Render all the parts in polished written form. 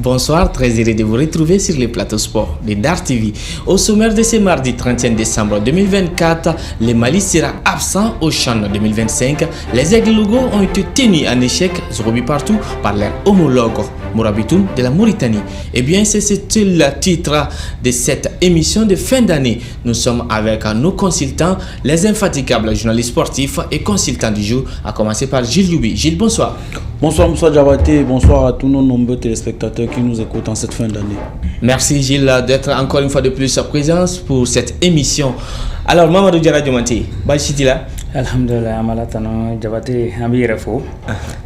Bonsoir, très heureux de vous retrouver sur les plateaux sport de Dar TV. Au sommaire de ce mardi 31 décembre 2024, le Mali sera absent au CHAN 2025. Les Aigles Logo ont été tenus en échec, 0 but partout, par leur homologue Mourabitoun de la Mauritanie. Eh bien, c'est le titre de cette émission de fin d'année. Nous sommes avec nos consultants, les infatigables journalistes sportifs et consultants du jour, à commencer par Gilles Youbi. Gilles, bonsoir. Bonsoir Moussa Diabaté, bonsoir à tous nos nombreux téléspectateurs qui nous écoutent en cette fin d'année. Merci Gilles d'être encore une fois de plus à présence pour cette émission. Alors Mamadou Diarra Diomante, Bachiti là. Alhamdulillah, amalatano Diabaté, ambi refo.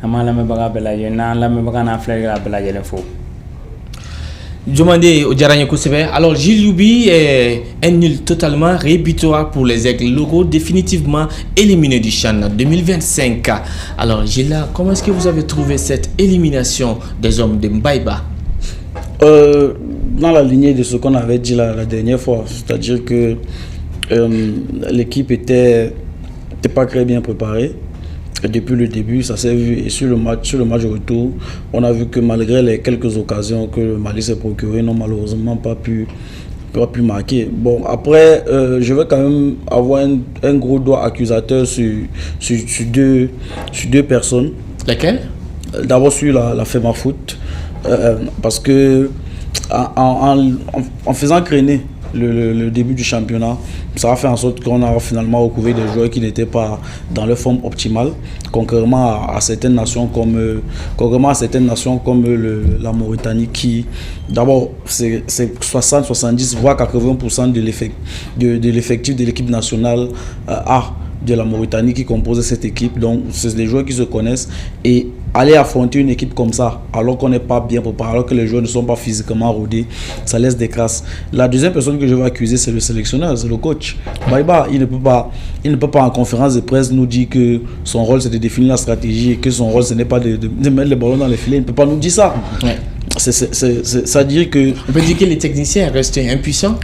Amala me baga belaje na la me baga na flega belaje le fo. Diomande Diarra Kousebe. Alors Gilles Youbi est un nul totalement rébutoire pour les Aigles Logos, définitivement éliminés du CHAN 2025. Alors Gilles, comment est-ce que vous avez trouvé cette élimination des hommes de Mbaïba? Dans la lignée de ce qu'on avait dit la dernière fois, c'est-à-dire que l'équipe était pas très bien préparée. Depuis le début, ça s'est vu. Et sur le match retour, on a vu que malgré les quelques occasions que le Mali s'est procuré, n'ont malheureusement pas pu marquer. Bon, après, je vais quand même avoir un gros doigt accusateur sur deux personnes. Lesquelles? D'abord sur la FEMAFOOT, parce que en faisant crainer le début du championnat, ça a fait en sorte qu'on a finalement recouvert des joueurs qui n'étaient pas dans leur forme optimale, contrairement à certaines nations comme la Mauritanie, qui d'abord c'est 60, 70 voire 80% de l'effectif de l'équipe nationale A de la Mauritanie qui compose cette équipe. Donc c'est des joueurs qui se connaissent, et aller affronter une équipe comme ça alors qu'on n'est pas bien préparé, alors que les joueurs ne sont pas physiquement rodés, ça laisse des crasses. La deuxième personne que je vais accuser, c'est le sélectionneur, c'est le coach Baïba. Il ne peut pas en conférence de presse nous dire que son rôle c'est de définir la stratégie et que son rôle ce n'est pas de mettre les ballons dans les filets. Il ne peut pas nous dire ça. Ouais. Ça dire que on peut dire que les techniciens restent impuissants.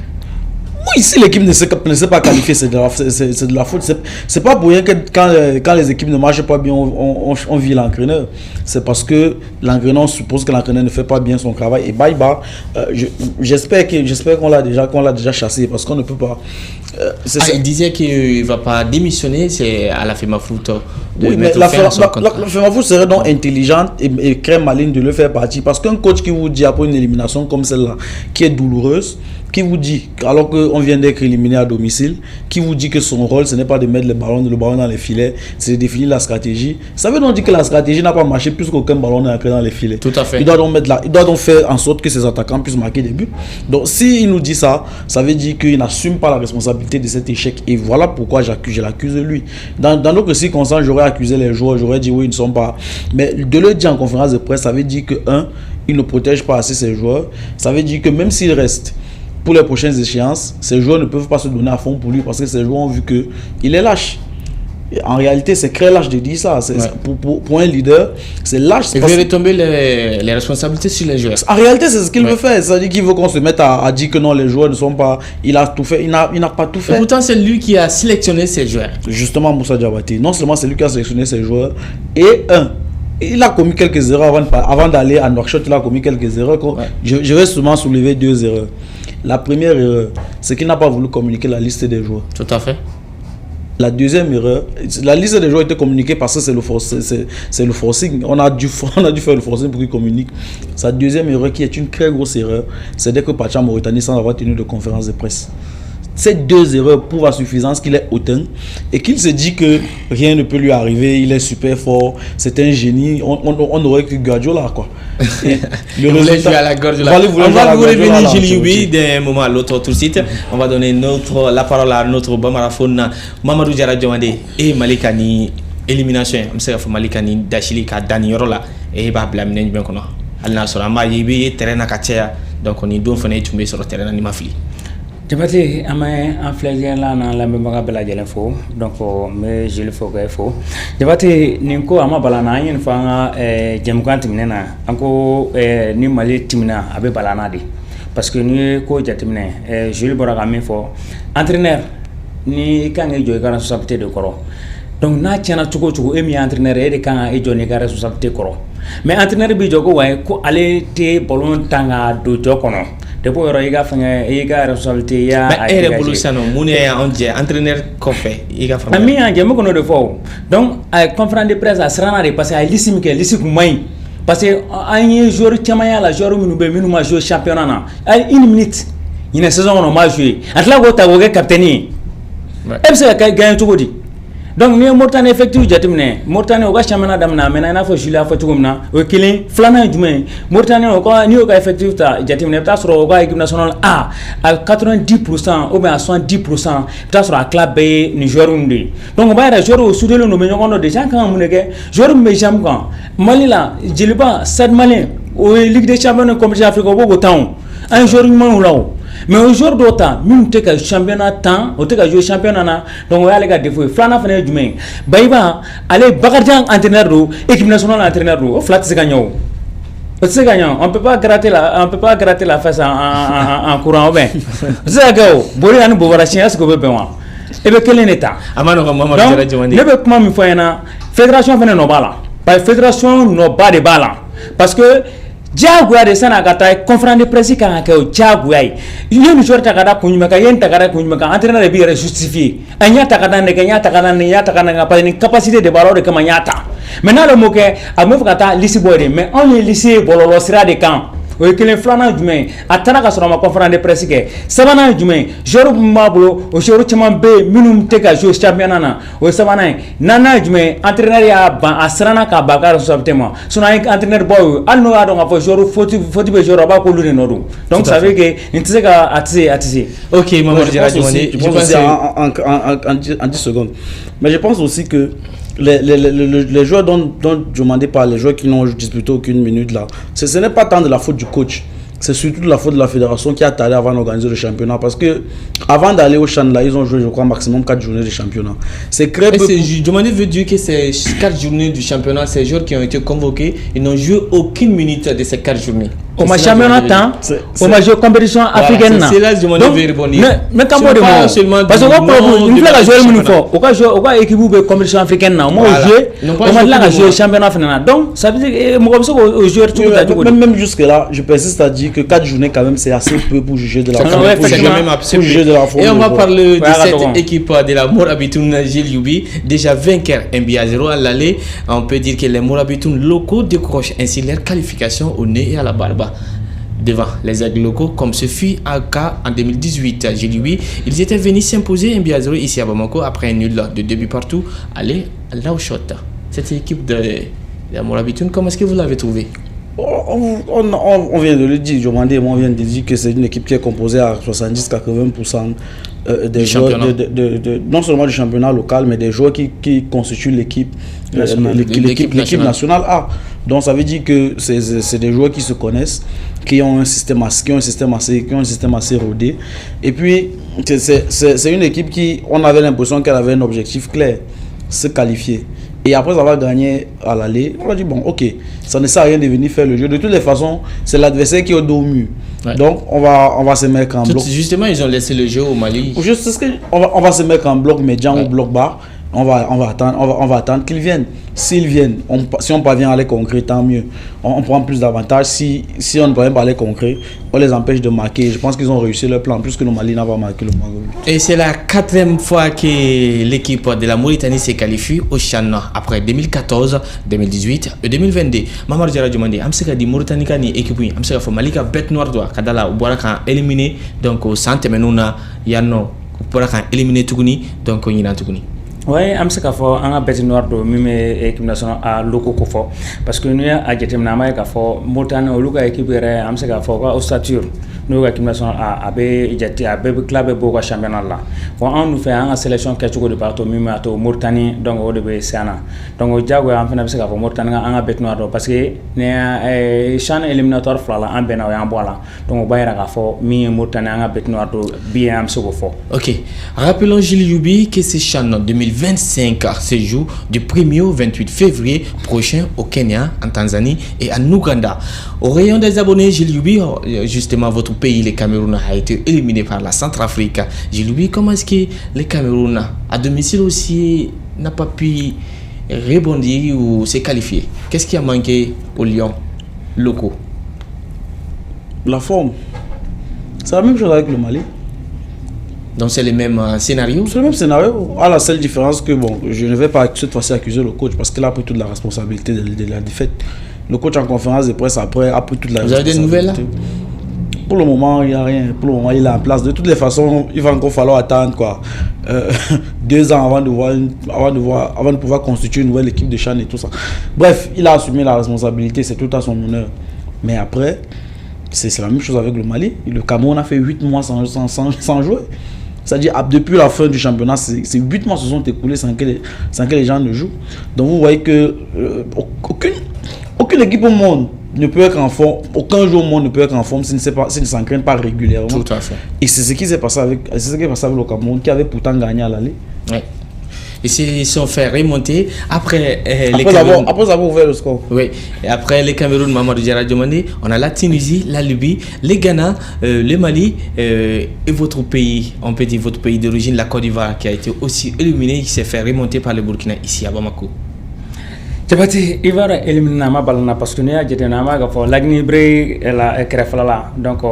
Oui, si l'équipe ne sait pas qualifier, c'est de la faute. C'est pas pour rien que quand les équipes ne marchent pas bien, on vit l'entraîneur. C'est parce que l'entraîneur suppose que l'entraîneur ne fait pas bien son travail. Et Baïba, j'espère qu'on l'a déjà chassé, parce qu'on ne peut pas. Il disait qu'il ne va pas démissionner, c'est à la FEMAFOOT. Oui, mais la FEMAFOOT serait donc intelligente et très maligne de le faire partir. Parce qu'un coach qui vous dit après une élimination comme celle-là, qui est douloureuse, qui vous dit, alors qu'on vient d'être éliminé à domicile, qui vous dit que son rôle, ce n'est pas de mettre le ballon dans les filets, c'est de définir la stratégie. Ça veut donc dire que la stratégie n'a pas marché puisqu'aucun ballon n'est entré dans les filets. Tout à fait. Il doit donc faire en sorte que ses attaquants puissent marquer des buts. Donc s'il nous dit ça, ça veut dire qu'il n'assume pas la responsabilité de cet échec. Et voilà pourquoi je l'accuse de lui. Dans d'autres circonstances, j'aurais accusé les joueurs, j'aurais dit oui, ils ne sont pas. Mais de le dire en conférence de presse, ça veut dire que il ne protège pas assez ses joueurs. Ça veut dire que même s'il reste pour les prochaines échéances, ces joueurs ne peuvent pas se donner à fond pour lui, parce que ces joueurs ont vu qu'il est lâche. Et en réalité, c'est très lâche de dire ça. Pour un leader, c'est lâche. Il veut retomber les responsabilités sur les joueurs. En réalité, c'est ce qu'il veut faire. C'est-à-dire qu'il veut qu'on se mette à dire que non, les joueurs ne sont pas... Il a tout fait. Il n'a pas tout fait. Et pourtant, c'est lui qui a sélectionné ces joueurs. Justement, Moussa Diabaté. Non seulement c'est lui qui a sélectionné ces joueurs, et il a commis quelques erreurs avant d'aller à Nouakchott. Il a commis quelques erreurs. Ouais. Je vais souvent soulever 2 erreurs. La première erreur, c'est qu'il n'a pas voulu communiquer la liste des joueurs. Tout à fait. La deuxième erreur, la liste des joueurs était communiquée parce que c'est le forcing. On a dû faire le forcing pour qu'il communique. Sa deuxième erreur, qui est une très grosse erreur, c'est dès que parti en Mauritanie sans avoir tenu de conférence de presse. Ces 2 erreurs prouvent à suffisance qu'il est hautain et qu'il se dit que rien ne peut lui arriver, il est super fort, c'est un génie. On aurait cru Guardiola, quoi. Le résultat, à la Guardiola. On va vous revenir, Gilles Youbi, d'un moment à l'autre tout de suite. On va donner la parole à notre Bamaraphone, Mamadou Diarra Diomande et Malikani. Élimination, je sais que Malikani Dachili ka Dani Yorola et Bablamine bien qu'on a. Al Nassora, Yibi, terrain à Katia, donc on est deux fenêtres tombés sur le terrain à Nimafli. Jabate amay en flagrant là na la même baga bela jelen fo donc mais je le faut que fo Jabate ninko ama balana yin fanga jemkanti minena anko ni Mali timina abe balana di parce que ni ko jatimine je le boraga min fo entraîneur ni kan e joy ga responsabilité de koro donc na tiana tugo e mi entraîneur e de kan e joni ga responsabilité koro mais entraîneur bi jogo way ko aller te ballon tanga do jokono de po yoro iga fanga iga responsabilité ya mais révolution mune onje entraîneur kofé iga fanga ami anje mo kono de fo donc ay conférence de presse asrana de passer ay lissim ke lissik may parce que ay joueur chamaya la joueur minu be minu ma jouer championnat na ay 1 minute ina saison on ma jouer atla go ta go capitaine FC ka gagne tout godi donc ni Mauritanie effectif jatimne Mauritanie o ga championnat damna mena na fo Julia fo tugumna o kilin flana jume Mauritanie o ko ni o ga effectif ta jatimne ta soro o ga équipe nationale à 90% ou bien à 70% ta soro a club be ni joueur ndi donc ba ra joueur o soudelo no me nyokono déjà quand muneke joueur me jam kan Mali la Djiliba Stade Malien o Ligue des Champions compétition Afrique o bo temps un joueur man lawo mais aujourd'hui d'autant même te ka championnat temps o te ka jouer championnat na donc ya les gars défaut flana fane jumen bayba aller Bakarjan entraîneur do équipe nationale entraîneur do o flat se gagnon on peut pas gratter la face en courant ou bien c'est gars bori an bo wara chien est-ce que be moi et be quel état amano ko Mamadou Diarra Diomandé ne be comment mi foyena fédération fane no bala par fédération no ba de bala parce que Jaguar de sana kata conférence de presse kan ka Jaguar yenu jorta kada kunyuma ka yenta kada kunyuma ka entraîneur bi justifier anya takada ne kanya takada ne ya takada nga pas une capacité de ballon de kamanyata maintenant le mot que amof kata lycée boy mais on est lycée bololo sira de camp o kelen flana jumen atana ka soro ma conférence de presse ke sabana jumen joru mablo o joru chama be minum te ka jouer championnat na o sabana nana jumen entraîneur ya ban asrana ka bakar sobtema sona entraîneur boy alno ado nga fo joru foti be joru ba ko lune nodu donc ça veut que intise ka atise OK Mamadou Diarra Diomandé je pense en 10 secondes mais je pense aussi que les joueurs dont Diomandé parle, les joueurs qui n'ont disputé aucune minute là, ce n'est pas tant de la faute du coach, c'est surtout de la faute de la fédération qui a tardé avant d'organiser le championnat parce que avant d'aller au champ là, ils ont joué je crois maximum 4 journées de championnat. C'est très peu. Diomandé veut dire que ces 4 journées du championnat, ces joueurs qui ont été convoqués, ils n'ont joué aucune minute de ces 4 journées. Au championnat temps, au major compétition africaine. C'est là Diomandé veut répondre. Mais quand on demande parce que une fois la jouer une fois, au cas équipe de compétition africaine là, moi jouer, on va là jouer championnat africain. Donc ça veut dire moi comme ça au joueur tout même jusque là, je persiste à dire que 4 journées quand même c'est assez peu pour juger de la Et on va parler de cette équipe de la Morabitoun Gilles Youbi, déjà vainqueur 1-0 à l'aller. On peut dire que les Morabitoun locaux décrochent ainsi leur qualification au nez et à la barbe devant les aigles locaux, comme ce fut un cas en 2018 à Gilles. Ils étaient venus s'imposer 1-0 ici à Bamako après un nul de 2 buts partout. Allez, là au shot. Cette équipe de la Morabitoun, comment est-ce que vous l'avez trouvée? On vient de le dire, Diomandé, on vient de dire que c'est une équipe qui est composée à 70-80% des joueurs non seulement du championnat local, mais des joueurs qui constituent l'équipe nationale A. Donc ça veut dire que c'est des joueurs qui se connaissent, qui ont un système assez rodé. Et puis c'est une équipe qui, on avait l'impression qu'elle avait un objectif clair, se qualifier. Et après avoir gagné à l'aller, on a dit bon ok, ça ne sert à rien de venir faire le jeu. De toutes les façons, c'est l'adversaire qui est au dos au mur. Ouais. Donc on va se mettre en bloc. Justement, ils ont laissé le jeu au Mali. On va se mettre en bloc médian ou bloc bas. On va attendre qu'ils viennent. S'ils viennent, si on parvient à aller concret, tant mieux. On prend plus d'avantages. Si on ne parvient pas à aller concret, on les empêche de marquer. Je pense qu'ils ont réussi leur plan, plus que le Mali n'a pas marqué le Maroc. Et c'est la 4e fois que l'équipe de la Mauritanie s'est qualifiée au Chan après 2014, 2018 et 2022. Mamadou Diarra Diomandé, amseka di Mauritanie kani équipe ni amseka fo Malika bête noire doit kadala boira kan éliminé donc au centre menuna yanno boira kan éliminé tuguni donc on yina tuguni. Oui, am se ka fo anga bête noire do mime équipe nationale a loko ko fo parce que nous a jetemna ma ka fo Mauritanie o luka équipe re am se ka fo ka ossature nous équipe nationale a be jeti a be club bo ka championnat là fo on nous fait en sélection quelque de partout mime ato Mauritanie donc o de be sana donc jago am fena se ka fo Mauritanie anga bête noire do parce que ne chan éliminatoire fla en bena en bola donc bayra ka fo mi Mauritanie anga bête noire do bien am se ko fo. OK, rappelons Gilles Youbi que c'est chan 2025 se joue du 1er au 28 février prochain au Kenya, en Tanzanie et en Ouganda. Au rayon des abonnés, Gilles Youbi, justement votre pays, le Cameroun, a été éliminé par la Centrafrique. Gilles Youbi, comment est-ce que le Cameroun, à domicile aussi, n'a pas pu rebondir ou se qualifier. Qu'est-ce qui a manqué aux Lions locaux? La forme. C'est la même chose avec le Mali. Donc c'est le même scénario? C'est le même scénario. À la seule différence que, bon, je ne vais pas cette fois-ci accuser le coach parce qu'il a pris toute la responsabilité de la défaite. Le coach en conférence de presse après a pris toute la responsabilité. Vous avez des nouvelles là? Pour le moment, il n'y a rien. Pour le moment, il est en place. De toutes les façons, il va encore falloir attendre 2 ans avant de pouvoir constituer une nouvelle équipe de CHAN et tout ça. Bref, il a assumé la responsabilité, c'est tout à son honneur. Mais après, c'est la même chose avec le Mali. Le Cameroun a fait 8 mois sans jouer. C'est-à-dire, depuis la fin du championnat, ces 8 mois se sont écoulés sans que les gens ne jouent. Donc vous voyez que aucune équipe au monde ne peut être en forme, aucun joueur au monde ne peut être en forme s'il ne s'entraîne pas régulièrement. Tout à fait. Et c'est ce qui s'est passé avec le Cameroun, qui avait pourtant gagné à l'aller. Ouais. Et s'ils sont fait remonter après avoir ouvert le score. Oui. Et après les Cameroun, Mamadou Diarra Diomandé, on a la Tunisie, la Libye, le Ghana, le Mali et votre pays, on peut dire votre pays d'origine, la Côte d'Ivoire, qui a été aussi éliminé, qui s'est fait remonter par le Burkina ici à Bamako. Jabati Ivoire éliminé ma balana parce que nia jete na ma ga fo lagni bre la krefala donc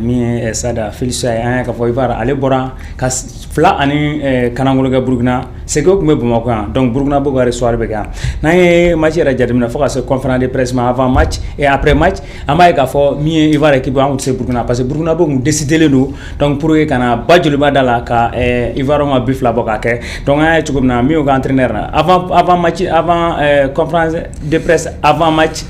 mi sada Felicia an ka fo Ivoire ale bora ka fla ani kanangolo ga Burkina c'est que me Bamako donc Burkina bo ga soir be ga na e match era jadimna fo ka se conférence de presse avant match et après match ama ga fo mi Ivoire qui ba se Burkina parce que Burkina bo décider le do donc pour que kana badjulu badala ka Ivoire ma bifla bo ka ke donc ay tugumna mi o ga entraîneur avant match avant conférence de presse avant match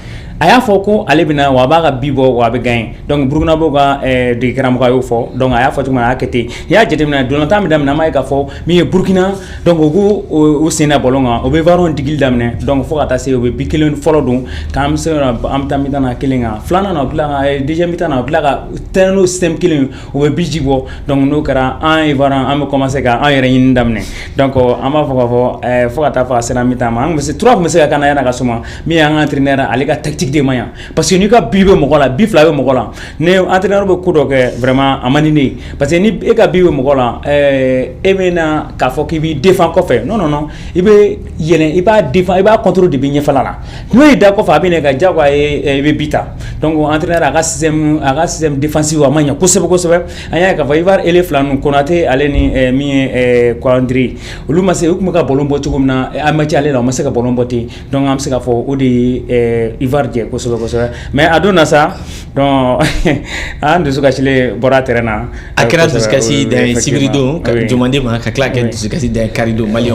aya foko ale bina wa ba ga bibo wa be gain donc Burkina bo ga de kram ko yo fo donc aya fo tuma akete ya jete mina do lanta mi dam na mai ga fo mi Burkina donc go o sena bolonga o be varon digil damne donc fo ata se o be bikelen folo dum kam se am tamita na kelinga flana na bla déjà mita na bla ga teno system killing o be bijibo donc no kara an varan am commencer ga an yere yin damne donc ama fo ata fa sena mita ma am se trois me se ga na yana ga suma mi an entraîneur ale ga tactique de moyens parce que ni ka bibe mo la bifla be mo la ne entraîneur be kudo ke vraiment amanini parce que ni e ka bibe mo la emena ka fo ki bi défend ko fe non ibe yene iba défend iba contrôle de bi nyefala la no e da ko fa bi ne ga jagwa e be bita donc entraîneur aga système défensif wa manya ko sebe anya ka va ivar ele flanu konate ale ni mi Kwandri luma se ukuma ka bolombo tugumna amati ale la ma se ka bolombo ti donc am se ka fo odi ivar ko mais adona ça donc ande suka chile bora terena akira duskasi dans Sibrido demandé ma ka claque duskasi dans Carido Mali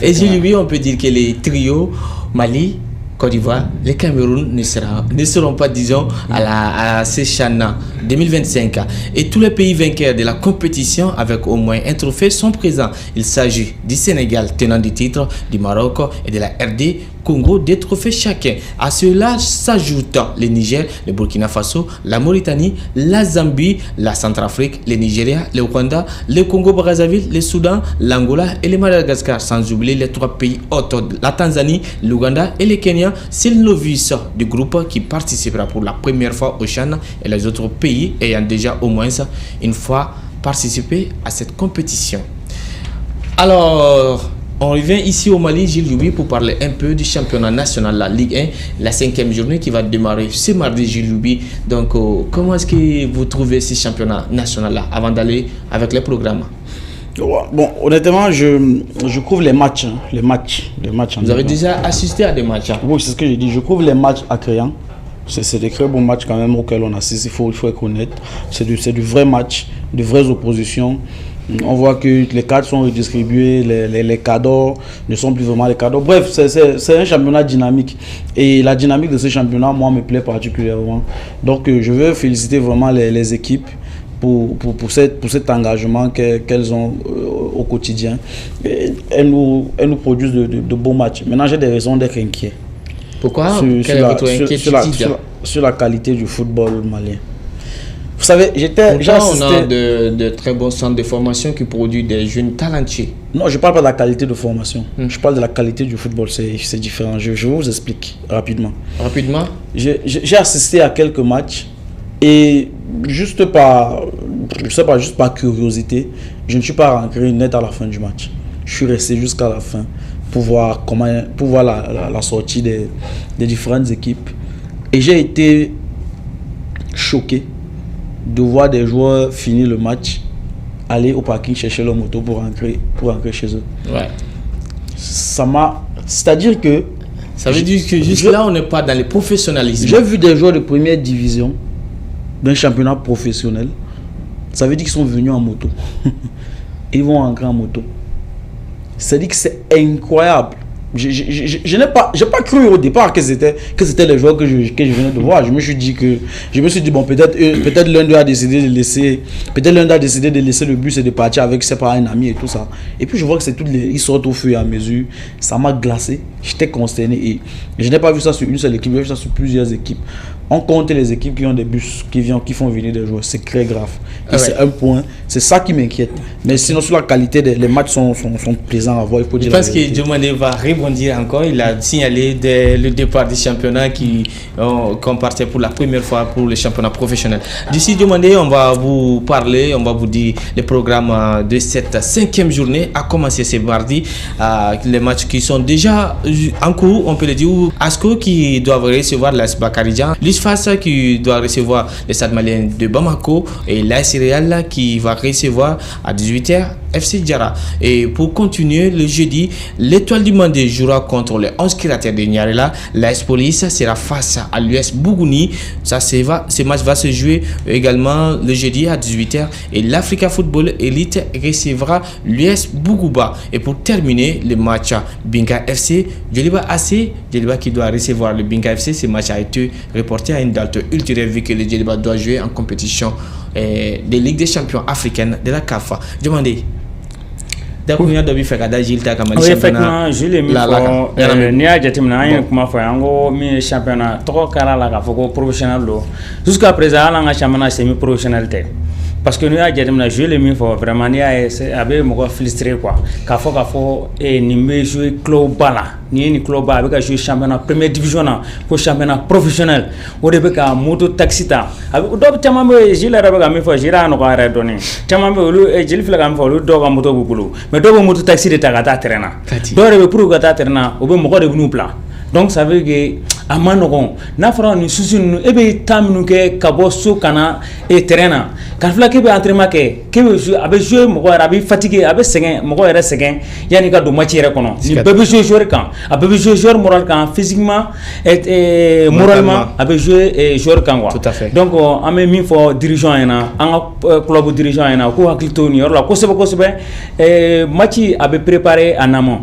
et lui on peut dire que les trios Mali Côte d'Ivoire, les Cameroun ne seront pas, disons, à ces CHAN 2025. Et tous les pays vainqueurs de la compétition avec au moins un trophée sont présents. Il s'agit du Sénégal, tenant du titre, du Maroc et de la RD Congo, des trophées chacun. À cela s'ajoutent le Niger, le Burkina Faso, la Mauritanie, la Zambie, la Centrafrique, le Nigeria, le Rwanda, le Congo-Brazzaville, le Soudan, l'Angola et le Madagascar, sans oublier les 3 pays autres, la Tanzanie, l'Ouganda et le Kenya. C'est le novice du groupe qui participera pour la première fois au CHAN et les autres pays ayant déjà au moins une fois participé à cette compétition. Alors, on revient ici au Mali, Gilles Youbi, pour parler un peu du championnat national, la Ligue 1, la 5e journée qui va démarrer ce mardi, Gilles Youbi. Donc, comment est-ce que vous trouvez ce championnat national-là avant d'aller avec les programmes? Bon, honnêtement, je couvre les matchs. Les matchs Vous avez déjà assisté à des matchs? Oui, c'est ce que j'ai dit. Je couvre les matchs attrayants. C'est des très bons matchs quand même auxquels on assiste. Il faut être honnête. C'est du vrai match, de vraies oppositions. On voit que les cadres sont redistribués, les cadeaux ne sont plus vraiment les cadeaux. Bref, c'est un championnat dynamique. Et la dynamique de ce championnat, moi, me plaît particulièrement. Donc, je veux féliciter vraiment les équipes pour cet engagement qu'elles ont au quotidien. Elles nous produisent de beaux matchs. Maintenant, j'ai des raisons d'être inquiet. Pourquoi? Quelle est votre inquiétude sur la qualité du football malien. Vous savez, on a de très bons centres de formation qui produisent des jeunes talentueux. Non, je ne parle pas de la qualité de formation. Je parle de la qualité du football. C'est différent. Je vous explique rapidement. Rapidement? J'ai assisté à quelques matchs et juste par curiosité, je ne suis pas rentré net à la fin du match. Je suis resté jusqu'à la fin pour voir la sortie des différentes équipes. Et j'ai été choqué de voir des joueurs finir le match, aller au parking chercher leur moto pour rentrer chez eux. Ouais. C'est-à-dire que... Ça veut dire que juste là, on n'est pas dans le professionnalisme. J'ai vu des joueurs de première division d'un championnat professionnel. Ça veut dire qu'ils sont venus en moto. Ils vont rentrer en moto. C'est-à-dire que c'est incroyable. Je n'ai pas cru au départ que c'était les joueurs que je venais de voir. Je me suis dit bon, peut-être l'un d'eux a décidé de laisser le bus et de partir avec ses parents, un ami et tout ça. Et puis je vois que ils sortent au fur et à mesure. Ça m'a glacé. J'étais consterné et je n'ai pas vu ça sur une seule équipe, j'ai vu ça sur plusieurs équipes. On compte les équipes qui ont des bus qui font venir des joueurs, c'est très grave. Et c'est un point, c'est ça qui m'inquiète. Mais sinon sur la qualité, les matchs sont plaisants à voir. Il faut dire. Je pense que Diomandé va rebondir encore. Il a signalé dès le départ du championnat qu'on partait pour la première fois pour le championnat professionnel. D'ici Diomandé, on va vous parler, on va vous dire le programme de cette 5e journée a commencé ce mardi. Les matchs qui sont déjà en cours, on peut le dire. Asco qui doivent recevoir l'AS Bakaridjan, l'USFAS qui doit recevoir le Stade Malien de Bamako et l'AS Real qui va recevoir à 18h FC Diarra. Et pour continuer, le jeudi, l'Étoile du Mandé jouera contre les 11 Kirater de Nyarela. L'AS Police sera face à l'US Bougouni. Ce match va se jouer également le jeudi à 18h. Et l'Africa Football Elite recevra l'US Bougouba. Et pour terminer, le match Binka FC, Djeliba AC, Djeliba qui doit recevoir le Binka FC. Ce match a été reporté à une date ultérieure vu que le Djeliba doit jouer en compétition de Ligue des champions africaine de la CAF. Demandez. Effectivement, je l'ai mis pour championnat professionnel. Jusqu'à présent, on a un championnat semi-professionnel. Parce que nous avons joué les miens vraiment ni avec moi frustré quoi. K'a fɔ ni me jouer club bala ni club ba avec jouer championnat première division na ko championnat professionnel o de be ka moto taxi ta do tama be jila rabe ka mi fɔ jira no ko ara doni tama be olu jili fila ka mi fɔ olu do ka moto bulu mais do be moto taxi de ta ka ta terrain na do re be pour ka ta terrain na o be mo ko de bunu plan. Donc ça veut dire que à Manogon, n'a pas ni souci nous et bien taminu ke kabo so kana et terrain na. Quand fla ke be entraînement ke be jouer mo ko arabi fatigué abe segen mo ko era segen yani ka do match yere kono ni bebe joueur kan abe joueur moral kan physiquement et moralement abe jouer joueur kan quoi. Tout à fait. Donc on met mi fo dirigeant ena en club dirigeant ena ko hakilto ni yorla ko sebe match abe préparé en amont.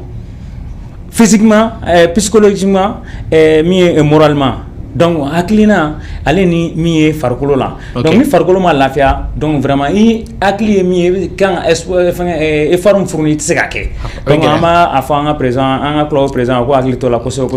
Physiquement, psychologiquement, et moralement. Donc, Aklina, allez ni mi farkolo la. Donc, mi farkolo ma lafia. Donc, vraiment, i akli mi quand effort fourni tsekake. Donc, ama afanga présent, anga club présent, ko akli to la koso.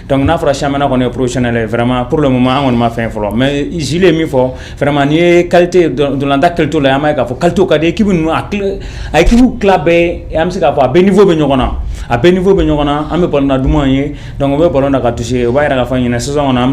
Donc, na fra chamana qu'on est professionnel vraiment pour le moment on m'a fait follow. Mais je l'ai mis fort vraiment ni qualité de l'anda qualité la ama ka fo qualité ka de équipe nous akli équipe club et am se ka fo à ben niveau be nyokona. À ben niveau be nyokona, am be parler du moyen. Donc, on veut parler da ka toucher, o ba ira ka fa une saison on.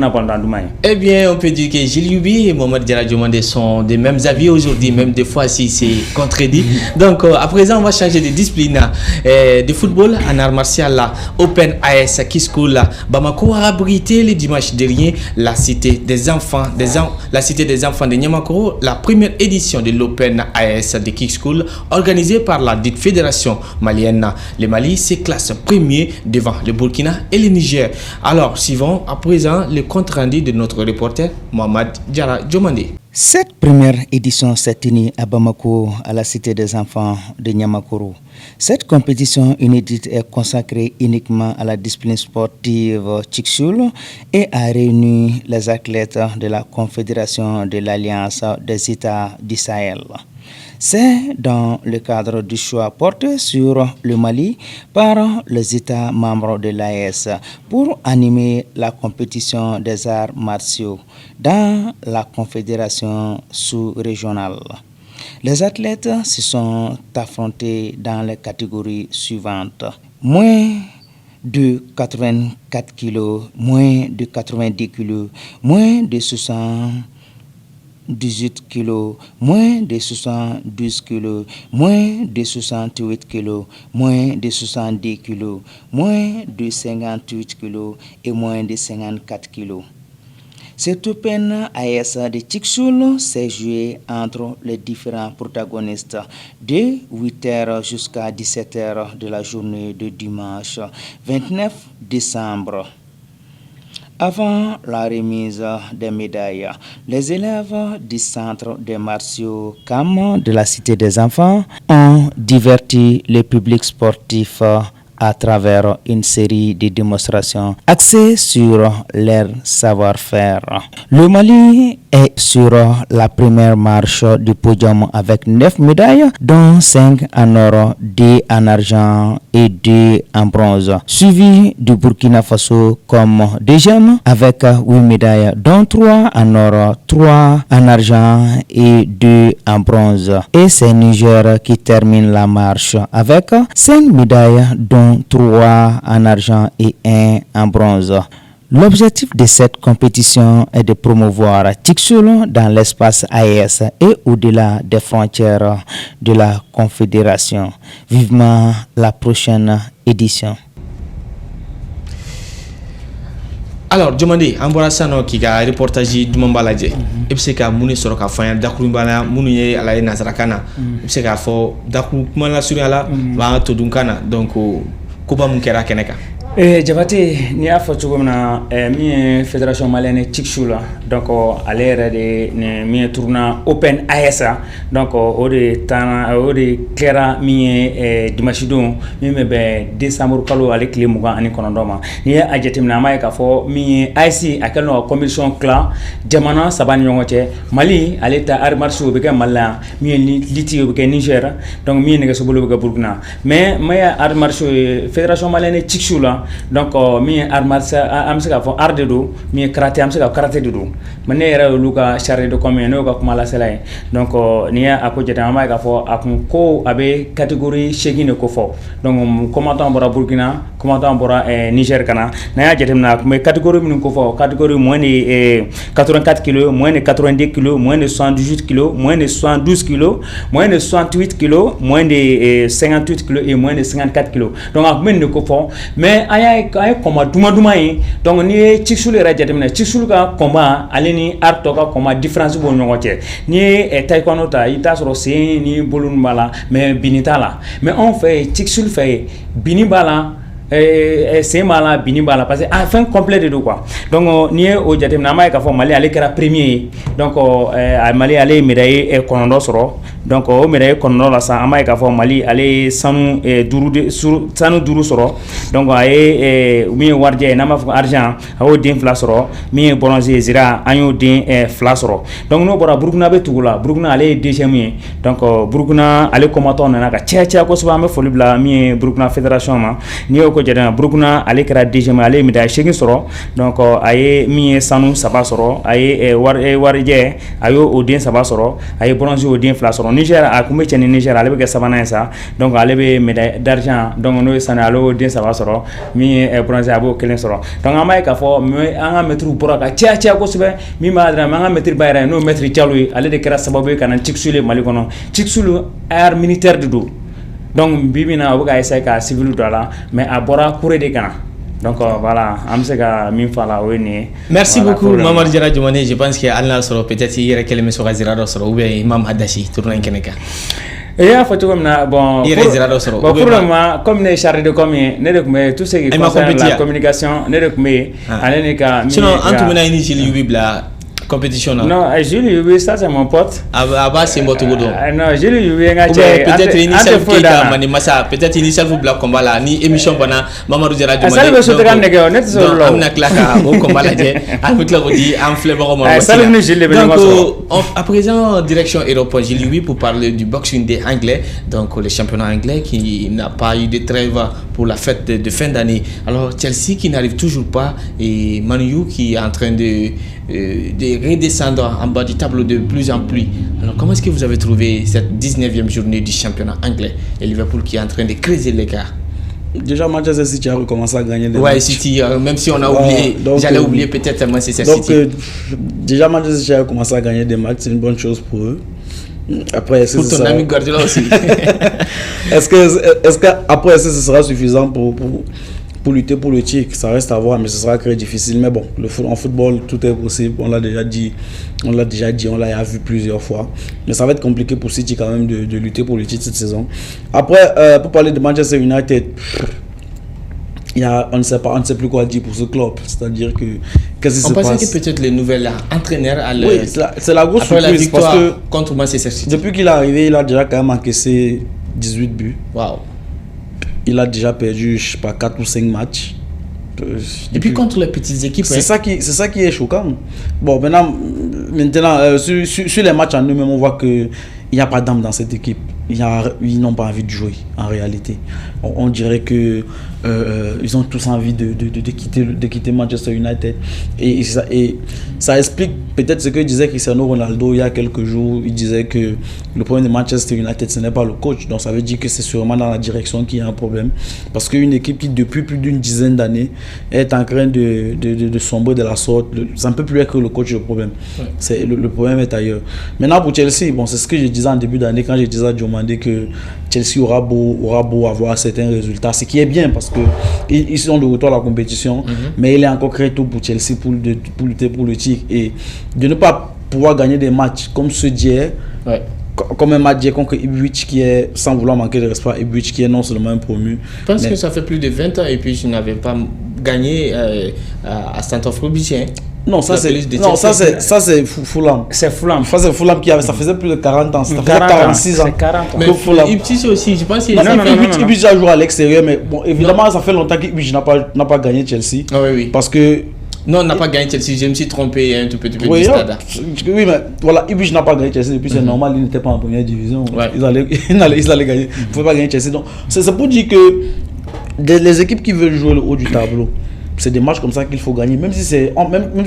Eh bien, on peut dire que Gilles Youbi et Mohamed Diarra sont des mêmes avis aujourd'hui, même des fois si c'est contredit. Donc, à présent, on va changer de discipline. De football en art martial, Open AS Kiskool, Bamako a abrité le dimanche dernier la cité des enfants de Niamakoro, la première édition de l'Open AS de Kiskool, organisée par la dite fédération malienne. Le Mali se classe premier devant le Burkina et le Niger. Alors, suivons à présent le compte rendu de notre reporter Mohamed Diarra Djomandé. Cette première édition s'est tenue à Bamako, à la Cité des enfants de Niamakoro. Cette compétition inédite est consacrée uniquement à la discipline sportive Tchiksoul et a réuni les athlètes de la Confédération de l'Alliance des États du Sahel. C'est dans le cadre du choix porté sur le Mali par les États membres de l'AES pour animer la compétition des arts martiaux dans la confédération sous-régionale. Les athlètes se sont affrontés dans les catégories suivantes. Moins de 84 kg, moins de 90 kg, moins de 60 78 kg, moins de 72 kg, moins de 68 kg, moins de 70 kg, moins de 58 kg et moins de 54 kg. Cette Open AS de Tixul s'est joué entre les différents protagonistes de 8h jusqu'à 17h de la journée de dimanche 29 décembre. Avant la remise des médailles, les élèves du centre des martiaux CAM de la Cité des Enfants ont diverti le public sportif à travers une série de démonstrations axées sur leur savoir-faire. Le Mali est sur la première marche du podium avec 9 médailles, dont 5 en or, 2 en argent et 2 en bronze, suivi du Burkina Faso comme deuxième avec 8 médailles, dont 3 en or, 3 en argent et 2 en bronze. Et c'est Niger qui termine la marche avec 5 médailles, dont 3 en argent et 1 en bronze. L'objectif de cette compétition est de promouvoir Tixul dans l'espace AES et au-delà des frontières de la Confédération. Vivement la prochaine édition. Alors, Diomandé, an bɔra sisan nɔ k'i ka reportage duman b'a lajɛ i bɛ se ka mun de sɔrɔ ka fɔ an ye dakuru b'a minnu ye ala ye nanzarakan na i bɛ se k'a fɔ dakuru kuma lasurunya la b'an ka todunkan na donc koba mun kɛra kɛnɛ kan. Jabate n'i y'a fɔ cogo min na min ye fédération malienne Tixul la donc ale yɛrɛ de min ye tournoi Open AS donc o de kɛra min ye dimanche don min bɛ bɛn décembre kalo ale tile 29 ma n'i ye a jateminɛ an b'a ye k'a fɔ min ye AS a kɛlen don ka compétition tila jamana 3 ni ɲɔgɔn cɛ Mali ale ta arts martiaux o bɛ kɛ Mali la yan min ye liti o bɛ kɛ Niger donc min ye nɛgɛsobolo o bɛ kɛ Burkina mais min ye arts martiaux ye fédération malienne Tixul la donc min ye art martial am se ka fɔ art de do min ye karaté am se ka karaté de do mais ne yɛrɛ olu ka charge de com ye n'o ka kuma lasela ye donc n'i ye a ko jate an b'a ye k'a fɔ a kun ko a bɛ catégorie 8 de ko fɔ donc combattant bɔra Burkina combattant bɔra Niger kana n'a y'a jateminɛ a kun bɛ catégorie minnu ko fɔ catégorie moins de 84 kg moins de 82 kg moins de 78 kg moins de 72 kg moins de 68 kg moins de 58 kg et moins de 54 kg donc a kun bɛ nin de ko fɔ mais an y'a combat duma ye donc n'i ye Tixul yɛrɛ jateminɛ Tixul ka combat ale ni art tɔ ka combat différence b'o ɲɔgɔn cɛ n'i ye taekwondo ta i t'a sɔrɔ sen ni bolo ninnu b'a la mais bini t'a la mais anw fɛ yen Tixul fɛ yen bini b'a la sen b'a la bini b'a la parce que a fɛn complet de do quoi donc n'i ye o jateminɛ an b'a ye k'a fɔ Mali ale kɛra premier ye donc Mali ale ye médaille 9 sɔrɔ donc o médaille 9 la sa an b'a ye k'a fɔ Mali ale ye sanu 5 sɔrɔ donc a ye min ye warijɛ ye n'an b'a fɔ argent a y'o den 2 sɔrɔ min ye bronze ye zira an y'o den 2 sɔrɔ donc n'o bɔra Burkina bɛ tugu la Burkina ale ye deuxième ye donc Burkina ale combattant nana ka caya kosɛbɛ an bɛ foli bila min ye Burkina fédération ma n'i y'o ko jateminɛ Burkina ale kɛra deuxième ale ye médaille 8 sɔrɔ donc a ye min ye sanu 3 sɔrɔ a ye warijɛ a y'o den 3 sɔrɔ a ye bronze o den 2 sɔrɔ Niger a kun bɛ cɛ ni Niger ale bɛ kɛ sabanan ye sa donc ale bɛ médaille d'argent donc n'o ye sanu ale y'o den 3 sɔrɔ min ye bronze a b'o 1 sɔrɔ donc an b'a ye k'a fɔ an ka maître bɔra ka caya kosɛbɛ min b'a jira an ka maître ba yɛrɛ n'o maître Diallo ye ale de kɛra sababu ye ka na Tixul Mali kɔnɔ Tixul art militaire de do donc bibi na o bɛ ka essayer ka civil do a la mais a bɔra Corée de kana donc voilà an bɛ se ka min fɔ a la o ye nin ye. Merci beaucoup Mamadu Jara Diomandé, je pense que hali n'a sɔrɔ peut-être i yɛrɛ kɛlen bɛ sɔn ka zira dɔ sɔrɔ ou bien Imam Hadashi tournoi in kɛnɛ kan. Et y'a fɔ cogo min na bon i yɛrɛ zira dɔ sɔrɔ bon pour le moment comme ne ye chargé de com ye ne de tun bɛ tout ce qui concerne la communication ne de tun bɛ yen ale ni ka. sinon an tun bɛna i ni Jili Yubi bila compétition là. Non, Jules Yubi, ça c'est mon pote. Aba c'est votre goudon. Non, Jules Yubi nga peut-être initial qui ka mani massa, peut-être initial vous black combat là ni émission bana Mamadou Diarra Diomandé. Ça le so tega nego net so lo. Amna klaka au combat là je. Avec la rodi en flavor mo. Ça le Jules Yubi. Donc à présent direction Europe Jules Yubi pour parler du boxing des Anglais, donc le championnat anglais qui n'a pas eu de trêve pour la fête de fin d'année. Alors Chelsea qui n'arrive toujours pas et Man U qui est en train de redescendre en bas du tableau de plus en plus. Alors comment est-ce que vous avez trouvé cette 19e journée du championnat anglais et Liverpool qui est en train de creuser l'écart? Déjà, Manchester City a recommencé à gagner des matchs. matchs. City, même si on a oublié, j'allais oublier peut-être Manchester City. Donc, déjà, Manchester City a commencé à gagner des matchs, c'est une bonne chose pour eux. Après, pour ton ami Guardiola aussi. Est-ce que ce sera suffisant pour lutter pour le titre? Ça reste à voir, mais ce sera très difficile. Mais bon, en football, tout est possible. On l'a déjà dit, on l'a vu plusieurs fois. Mais ça va être compliqué pour City quand même de lutter pour le titre cette saison. Après, pour parler de Manchester United, on ne sait plus quoi dire pour ce club. C'est-à-dire que qu'est-ce qui se passe? On pensait que peut-être les nouvelles entraîneurs allaient. Oui, c'est la grosse surprise. La victoire parce que contre Manchester City. Depuis qu'il est arrivé, il a déjà quand même encaissé 18 buts. Waouh. Il a déjà perdu, je sais pas, 4 ou 5 matchs. Et puis contre les petites équipes. C'est ça qui est choquant. Bon, maintenant sur les matchs en eux-mêmes, on voit qu'il n'y a pas d'âme dans cette équipe. Ils n'ont pas envie de jouer, en réalité. On dirait que ils ont tous envie de quitter Manchester United. Et ça explique peut-être ce que disait Cristiano Ronaldo il y a quelques jours. Il disait que le problème de Manchester United, ce n'est pas le coach. Donc ça veut dire que c'est sûrement dans la direction qu'il y a un problème. Parce qu'une équipe qui, depuis plus d'une dizaine d'années, est en train de sombrer de la sorte, ça ne peut plus être le coach le problème. Ouais. Le problème est ailleurs. Maintenant pour Chelsea, bon, c'est ce que je disais en début d'année quand je disais à Diomandé que Chelsea aura beau avoir certains résultats, ce qui est bien parce qu'ils sont de retour à la compétition, mais il est encore très tôt pour Chelsea pour lutter pour le titre. Et de ne pas pouvoir gagner des matchs comme ceux d'hier, comme un match d'hier contre Ipswich qui est, sans vouloir manquer de respect, Ipswich qui est non seulement un promu. Je pense que ça fait plus de 20 ans et puis je n'avais pas gagné à Stamford Bridge. Non, ça c'est Fulham. C'est Fulham. C'est Fulham qui avait, ça faisait plus de 40 ans, ça faisait 46 ans. C'est 40 ans. Mais Ipswich aussi, je pense que Ipswich a joué à l'extérieur, mais bon, évidemment, ça fait longtemps qu'Ipswich n'a pas gagné Chelsea. Ah, oui. Parce que non, on n'a pas gagné Chelsea, je me suis trompé un tout petit peu du stade. Oui, mais voilà, Ipswich n'a pas gagné Chelsea depuis, c'est normal, il n'était pas en première division. Ouais. Ils allaient gagner, ils ne pouvaient pas gagner Chelsea. Donc, c'est pour dire que les équipes qui veulent jouer le haut du tableau, c'est des matchs comme ça qu'il faut gagner. Même si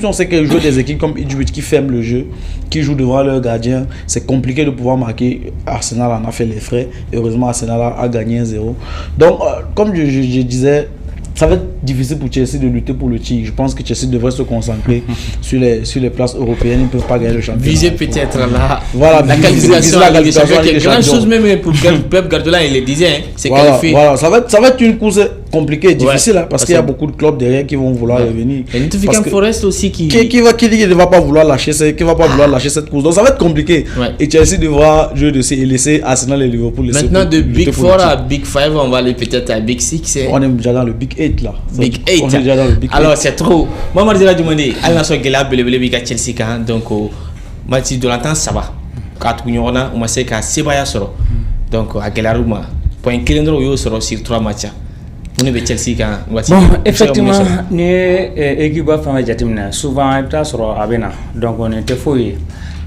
on sait que jouer des équipes comme Ipswich qui ferment le jeu, qui jouent devant leur gardien, c'est compliqué de pouvoir marquer. Arsenal en a fait les frais. Heureusement, Arsenal a gagné 1-0. Donc, comme je disais, ça va être difficile pour Chelsea de lutter pour le titre. Je pense que Chelsea devrait se concentrer sur les places européennes. Ils ne peuvent pas gagner le championnat. Viser peut-être la qualification. C'est grand chose même pour Pep Guardiola, il le disait. C'est qualifié. Voilà, ça va être une course compliquée, difficile, parce qu'il y a beaucoup de clubs derrière qui vont vouloir revenir. Et Nottingham Forest aussi qui ne va pas vouloir lâcher cette course. Donc ça va être compliqué. Et Chelsea devra jouer dessus et laisser Arsenal et Liverpool. Maintenant de Big 4 à Big 5, on va aller peut-être à Big 6. On est déjà dans le Big 8 là. Big 8. Alors c'est trop. Moi je dirais demander à la soirée là Big Chelsea quand donc match de l'entente ça va. Quand on a on sait qu'à Sebaya soro. Donc à Gelaruma point calendrier yo soro sur 3 matchs. Bon, effectivement, ni équipe a fait jatimina souvent il ta soro abena donc on était fouillé.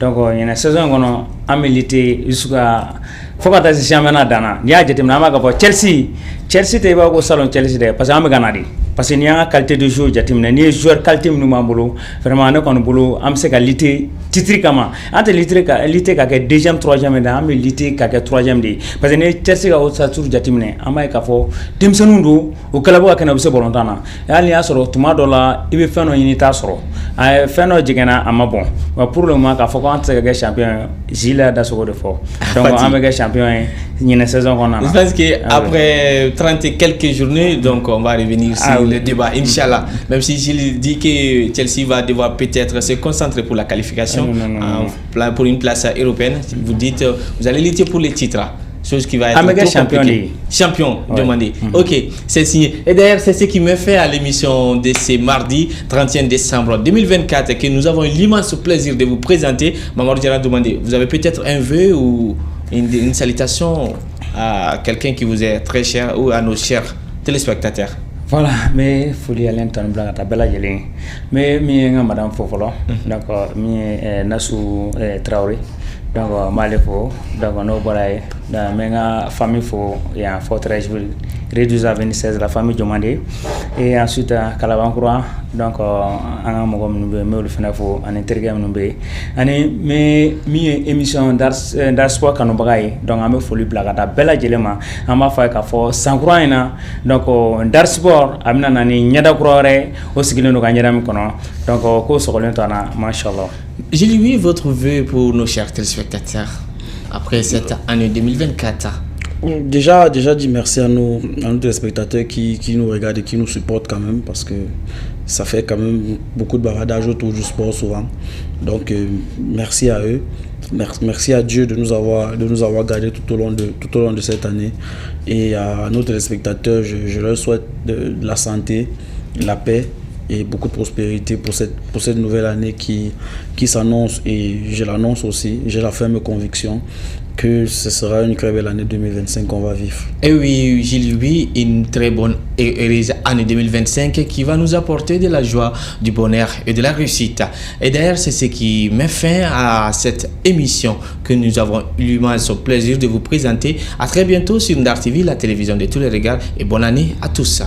Donc il y a une saison qu'on a milité jusqu'à faut pas tasser championnat dana. Il y a jatimina ma ka Chelsea te ba ko salon Chelsea de parce que am ganadi parce que ni a qualité de jeu jatimina ni joueur qualité nous mambulo vraiment ne kon bolo am se qualité titre kama ante litre ka ke deuxième troisième da am litre ka ke troisième de parce que ni Chelsea ka o sa tour jatimina am ka fo demsenundo o kalabo ka na bise borontana ya ni asoro tuma dola ibe feno yini ta soro ay feno jigena am bon pour le moment ka fo ko ante ka champion Gila da so de fo donc am ka champion ni une saison qu'on a. Je pense que après 30 et quelques journées, donc on va revenir sur le débat, Inch'Allah. Même si je dis que Chelsea va devoir peut-être se concentrer pour la qualification, pour une place européenne. Vous dites, vous allez lutter pour les titres. Chose qui va être champion demandé. Ok, c'est signé. Et d'ailleurs, c'est ce qui me fait à l'émission de ce mardi 31 décembre 2024 que nous avons l'immense plaisir de vous présenter. Mamadou Diarra demandé, vous avez peut-être un vœu ou une salutation à quelqu'un qui vous est très cher ou à nos chers téléspectateurs. Voilà, mais folie à l'interne blanc à bella yelling. Mais madame Fofolo, d'accord, Nassou Traoré, donc Malefo, donc no balaye, mais la famille faut il y a Fortress Réduza 26 la famille Diomandé et ensuite Kalabankura donc an mo gom be me fana fo an intergam no be ani me mi émission dar sport kanu bagay donc am foli blaga da bela jelema am fa ka fo sankura ina donc dar sport amna nani nyada kurore o sigile no ka nyadam kono donc ko sokolen to na machallah. J'ai lu votre vœu pour nos chers téléspectateurs après cette année 2024. Déjà dit merci à nos téléspectateurs qui nous regardent et qui nous supportent quand même, parce que ça fait quand même beaucoup de bavardage autour du sport souvent. Donc merci à eux, merci à Dieu de nous avoir gardés tout au long de cette année. Et à nos téléspectateurs, je leur souhaite de la santé, la paix et beaucoup de prospérité pour cette nouvelle année qui s'annonce, et je l'annonce aussi, j'ai la ferme conviction que ce sera une très belle année 2025 qu'on va vivre. Et oui, Gilles, oui, une très bonne et heureuse année 2025 qui va nous apporter de la joie, du bonheur et de la réussite. Et d'ailleurs, c'est ce qui met fin à cette émission que nous avons eu l'immense plaisir de vous présenter. À très bientôt sur Ndar TV, la télévision de tous les regards, et bonne année à tous.